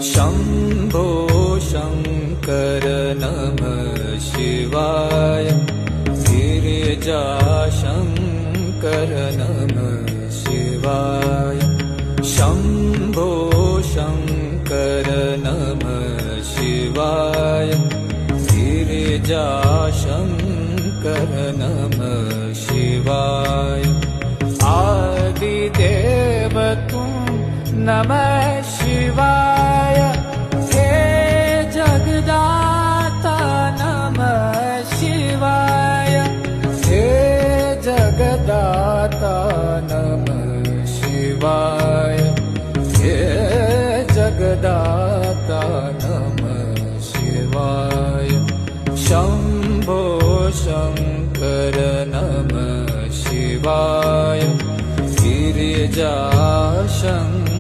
शम्भो शङ्कर नमः शिवाय गिरिजाशङ्कर नमः शिवाय शम्भो शङ्कर नमः शिवाय गिरिजाशङ्कर नमः शिवाय आदिदेव तुम नमः शिवाय